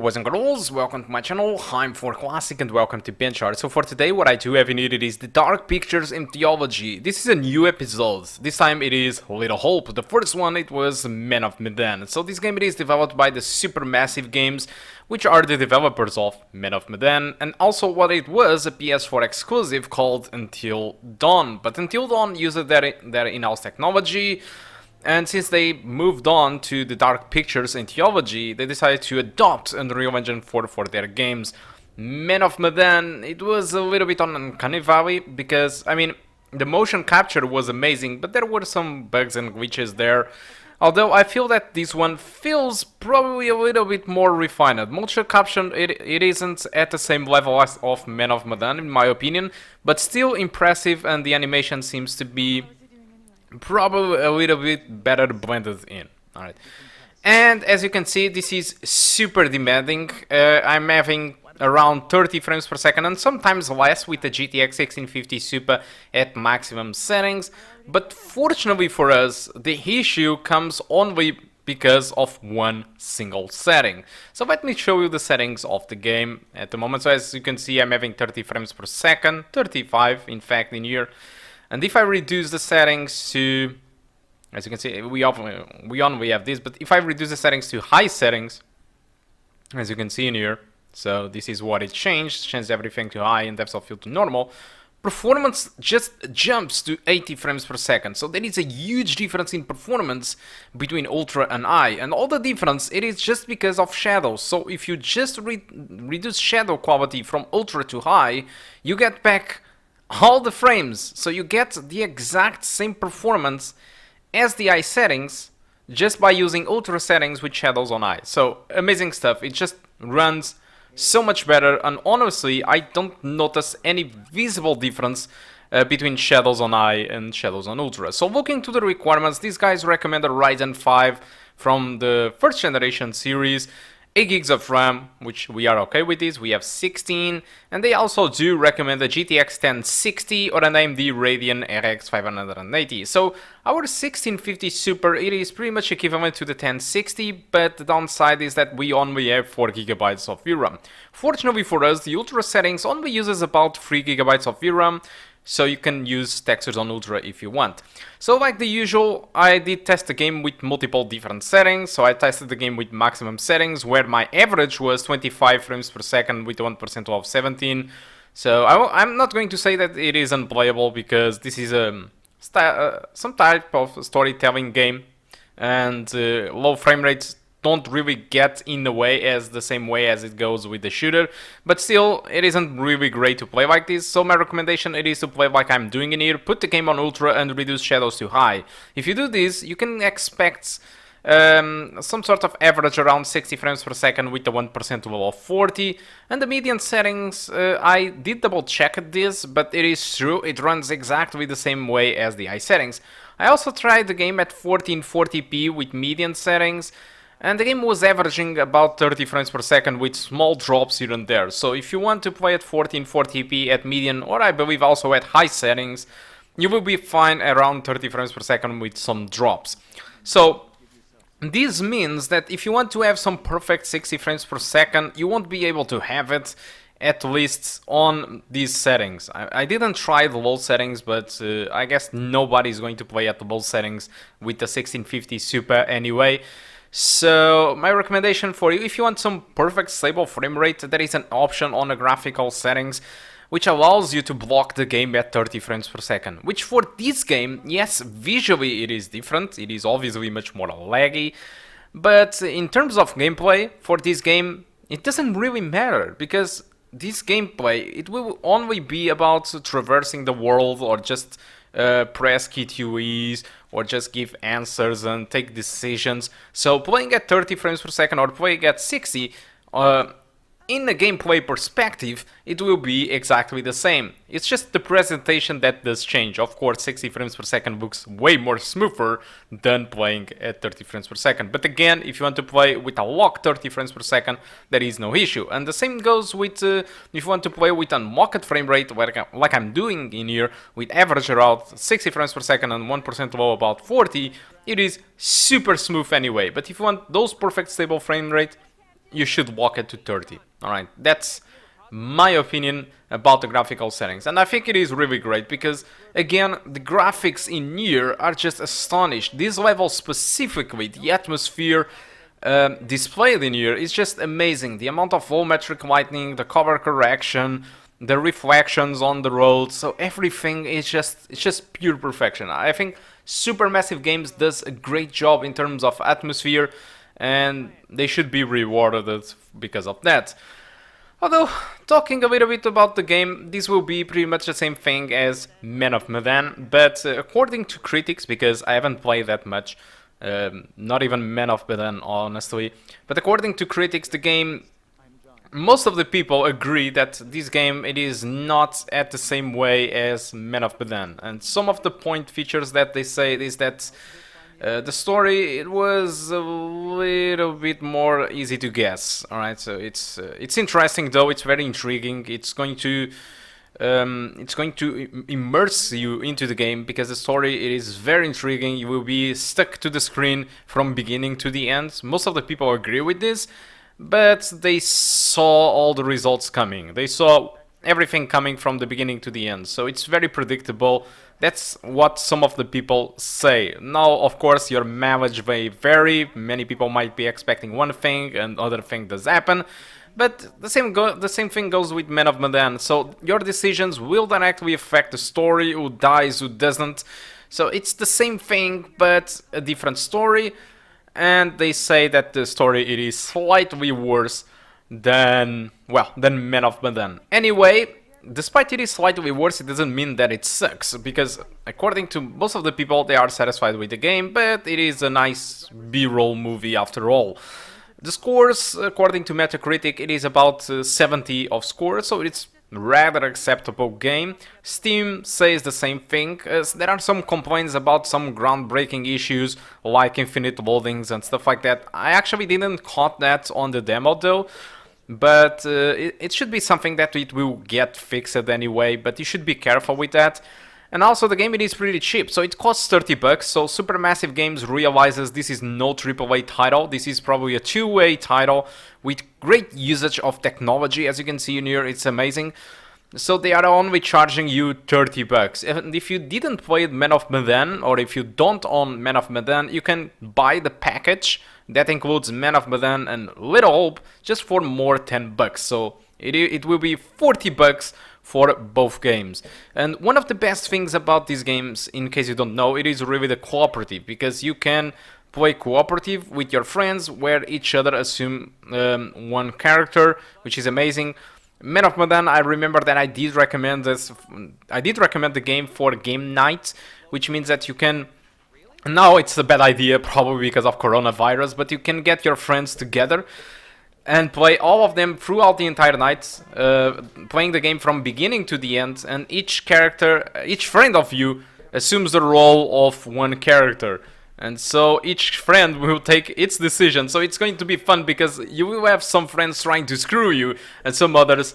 Hello boys and girls, welcome to my channel, I'm ForClassic and welcome to BenchART. So for today what I do have needed is the Dark Pictures Anthology. This is a new episode, this time it is Little Hope. The first one it was Man of Medan. So this game it is developed by the Supermassive Games, which are the developers of Man of Medan, and also what it was a PS4 exclusive called Until Dawn. But Until Dawn used their in-house technology. And since they moved on to the Dark Pictures Anthology, they decided to adopt Unreal Engine 4 for their games. Man of Medan, it was a little bit on Uncanny Valley, because, I mean, the motion capture was amazing, but there were some bugs and glitches there. Although I feel that this one feels probably a little bit more refined. Motion capture, it isn't at the same level as of Man of Medan, in my opinion, but still impressive, and the animation seems to be probably a little bit better blended in. Alright, and as you can see, this is super demanding. I'm having around 30 frames per second and sometimes less with the GTX 1650 Super at maximum settings, but fortunately for us the issue comes only because of one single setting. So let me show you the settings of the game at the moment. So as you can see, I'm having 30 frames per second, 35 in fact in here. And if I reduce the settings to, as you can see, we only have this, but if I reduce the settings to high settings, as you can see in here, so this is what it changed everything to high and depth of field to normal, performance just jumps to 80 frames per second. So there is a huge difference in performance between Ultra and High, and all the difference, it is just because of shadows. So if you just reduce shadow quality from Ultra to High, you get back all the frames, so you get the exact same performance as the high settings just by using ultra settings with shadows on high. So amazing stuff, it just runs so much better, and honestly I don't notice any visible difference between shadows on high and shadows on ultra. So looking to the requirements, these guys recommend a Ryzen 5 from the first generation series, 8 gigs of RAM, which we are okay with this, we have 16, and they also do recommend a GTX 1060 or an AMD Radeon RX 580. So our 1650 Super, it is pretty much equivalent to the 1060, but the downside is that we only have 4 GB of VRAM. Fortunately for us, the Ultra settings only uses about 3 GB of VRAM, so you can use textures on Ultra if you want. So like the usual, I did test the game with multiple different settings. So I tested the game with maximum settings, where my average was 25 frames per second with 1% of 17. So I'm not going to say that it is unplayable, because this is some type of storytelling game, and low frame rates don't really get in the way as the same way as it goes with the shooter, but still it isn't really great to play like this. So my recommendation it is to play like I'm doing in here, put the game on ultra and reduce shadows to high. If you do this, you can expect some sort of average around 60 frames per second with the 1% level of 40, and the median settings, I did double check this, but it is true, it runs exactly the same way as the high settings. I also tried the game at 1440p with median settings, and the game was averaging about 30 frames per second with small drops here and there. So if you want to play at 1440p at median, or I believe also at high settings, you will be fine around 30 frames per second with some drops. So this means that if you want to have some perfect 60 frames per second, you won't be able to have it, at least on these settings. I didn't try the low settings, but I guess nobody's going to play at the low settings with the 1650 Super anyway. So my recommendation for you, if you want some perfect stable frame rate, there is an option on the graphical settings which allows you to block the game at 30 frames per second, which for this game, yes, visually it is different, it is obviously much more laggy, but in terms of gameplay, for this game, it doesn't really matter, because this gameplay, it will only be about traversing the world, or just press key QEs, or just give answers and take decisions. So playing at 30 frames per second or playing at 60, in the gameplay perspective, it will be exactly the same. It's just the presentation that does change. Of course, 60 frames per second looks way more smoother than playing at 30 frames per second. But again, if you want to play with a locked 30 frames per second, there is no issue. And the same goes with if you want to play with unlocked frame rate, like I'm doing in here, with average around 60 frames per second and 1% low about 40, it is super smooth anyway. But if you want those perfect stable frame rate, you should walk it to 30. Alright, that's my opinion about the graphical settings, and I think it is really great because, again, the graphics in Nier are just astonished. This level specifically, the atmosphere displayed in here is just amazing. The amount of volumetric lighting, the color correction, the reflections on the road, so everything is just pure perfection. I think Supermassive Games does a great job in terms of atmosphere, and they should be rewarded because of that. Although, talking a little bit about the game, this will be pretty much the same thing as Man of Medan, but according to critics, because I haven't played that much, not even Man of Medan honestly, but according to critics, the game, most of the people agree that this game, it is not at the same way as Man of Medan, and some of the point features that they say is that the story, it was a little bit more easy to guess. All right, so it's interesting though. It's very intriguing. It's going to immerse you into the game because the story, it is very intriguing. You will be stuck to the screen from beginning to the end. Most of the people agree with this, but they saw all the results coming. They saw everything coming from the beginning to the end, so it's very predictable. That's what some of the people say. Now, of course, your mileage may vary. Many people might be expecting one thing and other thing does happen, but the same thing goes with Man of Medan. So your decisions will directly affect the story, who dies, who doesn't. So it's the same thing, but a different story. And they say that the story, it is slightly worse than Man of Medan. Anyway, despite it is slightly worse, it doesn't mean that it sucks, because according to most of the people, they are satisfied with the game, but it is a nice B-roll movie after all. The scores, according to Metacritic, it is about 70 of scores, so it's rather acceptable game. Steam says the same thing. There are some complaints about some groundbreaking issues like infinite loadings and stuff like that. I actually didn't caught that on the demo though, but it should be something that it will get fixed anyway, but you should be careful with that. And also the game, it is pretty cheap, so it costs 30 bucks, so Supermassive Games realizes this is no AAA title, this is probably a 2A title with great usage of technology. As you can see in here, it's amazing. So they are only charging you 30 bucks. And if you didn't play Man of Medan, or if you don't own Man of Medan, you can buy the package that includes Man of Medan and Little Hope just for more 10 bucks. So it will be 40 bucks for both games. And one of the best things about these games, in case you don't know, it is really the cooperative, because you can play cooperative with your friends where each other assume one character, which is amazing. Man of Medan, I remember that I did recommend the game for game night, which means that you can, now it's a bad idea probably because of coronavirus, but you can get your friends together and play all of them throughout the entire night, playing the game from beginning to the end, and each friend of you assumes the role of one character. And so each friend will take its decision, so it's going to be fun because you will have some friends trying to screw you and some others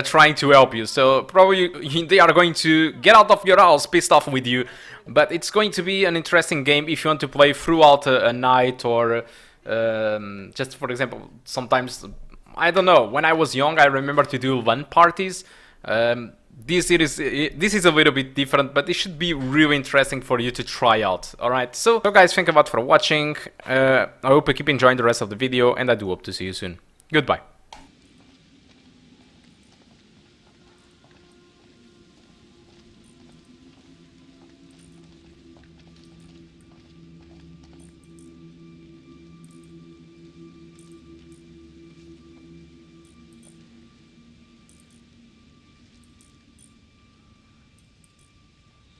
trying to help you. So probably they are going to get out of your house pissed off with you, but it's going to be an interesting game if you want to play throughout a night, or just for example, sometimes, I don't know, when I was young I remember to do LAN parties. This is a little bit different, but it should be really interesting for you to try out. Alright, so guys, thank you a lot for watching. I hope you keep enjoying the rest of the video, and I do hope to see you soon. Goodbye.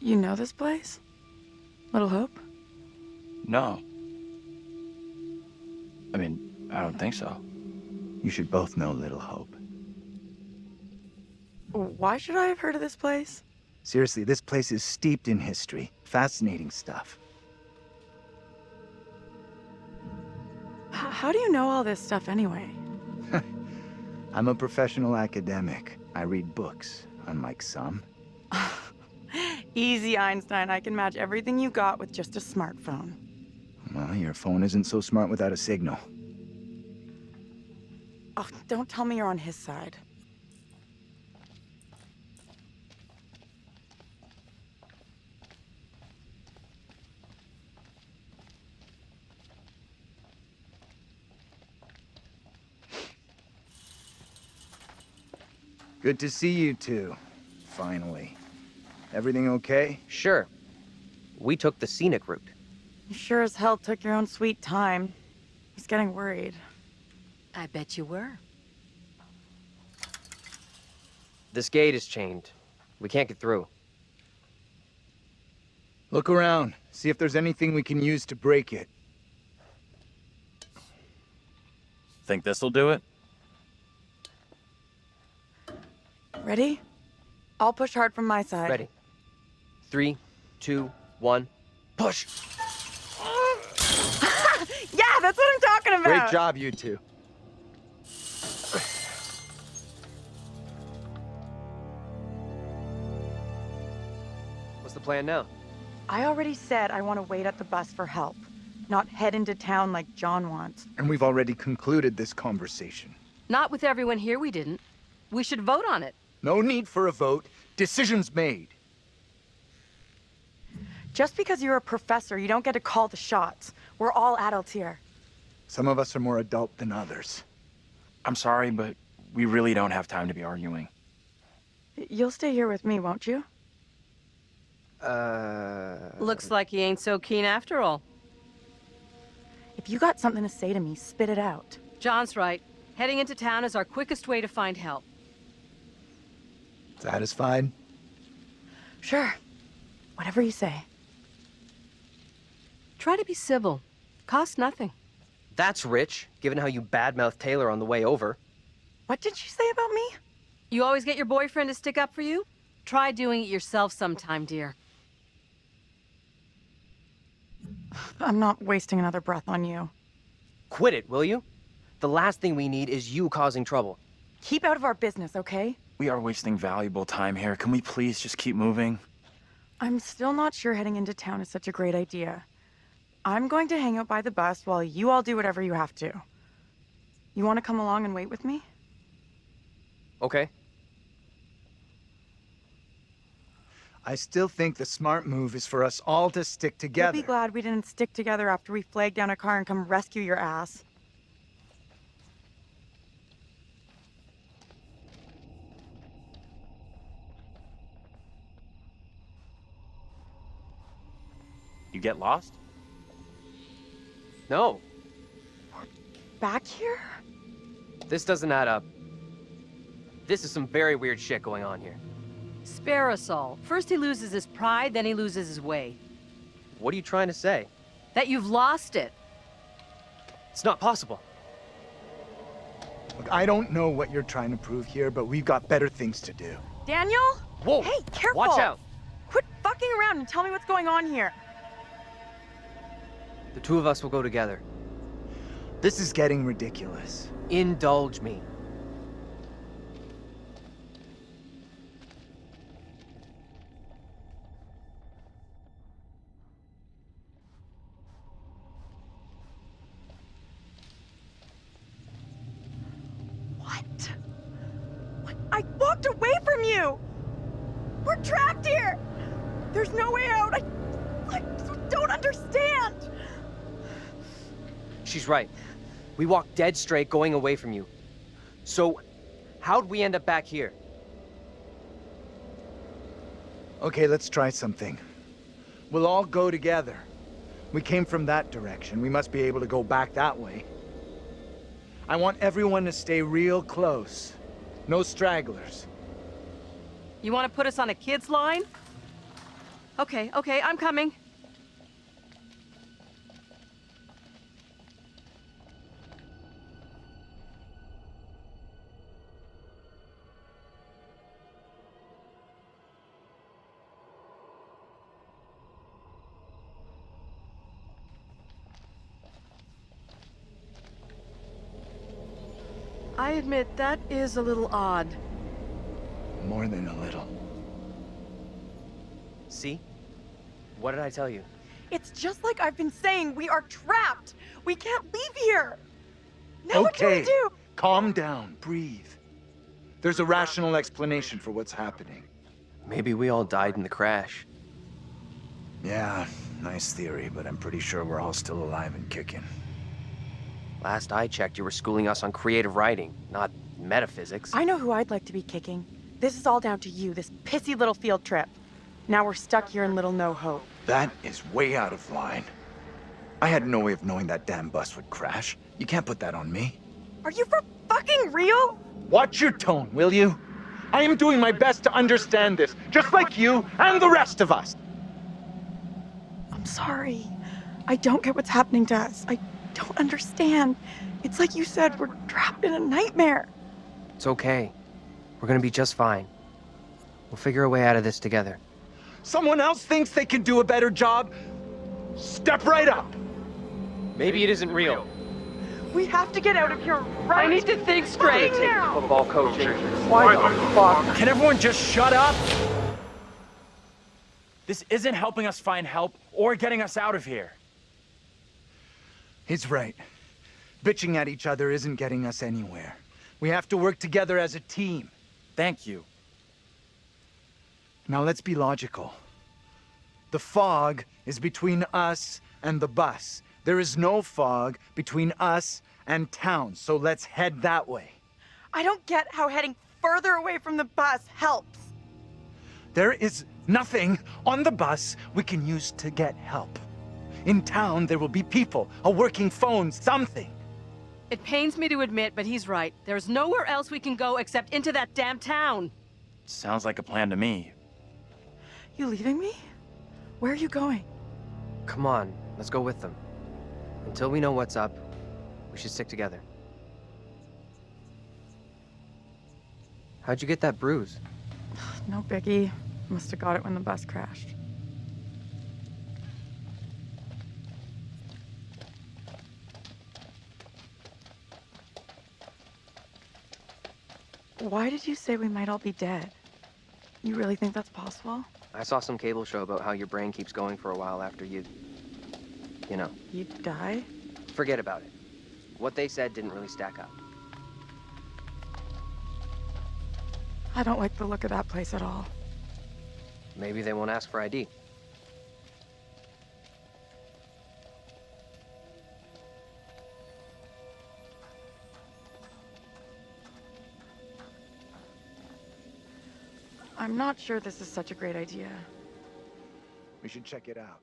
You know this place? Little Hope? No. I mean, I don't think so. You should both know Little Hope. Why should I have heard of this place? Seriously, this place is steeped in history. Fascinating stuff. How do you know all this stuff anyway? I'm a professional academic. I read books, unlike some. Easy, Einstein. I can match everything you got with just a smartphone. Well, your phone isn't so smart without a signal. Oh, don't tell me you're on his side. Good to see you two. Finally. Everything okay? Sure. We took the scenic route. You sure as hell took your own sweet time. He's getting worried. I bet you were. This gate is chained. We can't get through. Look around. See if there's anything we can use to break it. Think this'll do it? Ready? I'll push hard from my side. Ready. 3, 2, 1, push! Yeah, that's what I'm talking about! Great job, you two. What's the plan now? I already said I want to wait at the bus for help, not head into town like John wants. And we've already concluded this conversation. Not with everyone here, we didn't. We should vote on it. No need for a vote. Decision's made. Just because you're a professor, you don't get to call the shots. We're all adults here. Some of us are more adult than others. I'm sorry, but we really don't have time to be arguing. You'll stay here with me, won't you? Looks like he ain't so keen after all. If you got something to say to me, spit it out. John's right. Heading into town is our quickest way to find help. Satisfied? Sure. Whatever you say. Try to be civil. Costs nothing. That's rich, given how you badmouthed Taylor on the way over. What did you say about me? You always get your boyfriend to stick up for you? Try doing it yourself sometime, dear. I'm not wasting another breath on you. Quit it, will you? The last thing we need is you causing trouble. Keep out of our business, okay? We are wasting valuable time here. Can we please just keep moving? I'm still not sure heading into town is such a great idea. I'm going to hang out by the bus while you all do whatever you have to. You want to come along and wait with me? Okay. I still think the smart move is for us all to stick together. You'll be glad we didn't stick together after we flagged down a car and come rescue your ass. You get lost? No, Back here? this doesn't add up. This is some very weird shit going on here. Spare us all. First he loses his pride, then he loses his way. What are you trying to say? That you've lost it. It's not possible. Look, I don't know what you're trying to prove here, but we've got better things to do. Daniel? Whoa! Hey, careful! Watch out! Quit fucking around and tell me what's going on here. The two of us will go together. This is getting ridiculous. Indulge me. What? I walked away from you! We're trapped here! There's no way out! I don't understand! She's right. We walked dead straight going away from you. So, how'd we end up back here? Okay, let's try something. We'll all go together. We came from that direction. We must be able to go back that way. I want everyone to stay real close. No stragglers. You want to put us on a kid's line? Okay, I'm coming. I admit, that is a little odd. More than a little. See? What did I tell you? It's just like I've been saying, we are trapped! We can't leave here! Now what do we Okay. do? Calm down, breathe. There's a rational explanation for what's happening. Maybe we all died in the crash. Yeah, nice theory, but I'm pretty sure we're all still alive and kicking. Last I checked, you were schooling us on creative writing, not metaphysics. I know who I'd like to be kicking. This is all down to you, this pissy little field trip. Now we're stuck here in Little No Hope. That is way out of line. I had no way of knowing that damn bus would crash. You can't put that on me. Are you for fucking real? Watch your tone, will you? I am doing my best to understand this, just like you and the rest of us. I'm sorry. I don't get what's happening to us. I don't understand. It's like you said, we're trapped in a nightmare. It's okay. We're gonna be just fine. We'll figure a way out of this together. Someone else thinks they can do a better job? Step right up. Maybe it isn't real. We have to get out of here right I need to think straight. now. Football coaching. Why the fuck? Can everyone just shut up? This isn't helping us find help or getting us out of here. He's right. Bitching at each other isn't getting us anywhere. We have to work together as a team. Thank you. Now let's be logical. The fog is between us and the bus. There is no fog between us and town, so let's head that way. I don't get how heading further away from the bus helps. There is nothing on the bus we can use to get help. In town, there will be people, a working phone, something. It pains me to admit, but he's right. There's nowhere else we can go except into that damn town. Sounds like a plan to me. You leaving me? Where are you going? Come on, let's go with them. Until we know what's up, we should stick together. How'd you get that bruise? No biggie. Must have got it when the bus crashed. Why did you say we might all be dead? You really think that's possible? I saw some cable show about how your brain keeps going for a while after you know. You die? Forget about it. What they said didn't really stack up. I don't like the look of that place at all. Maybe they won't ask for ID. I'm not sure this is such a great idea. We should check it out.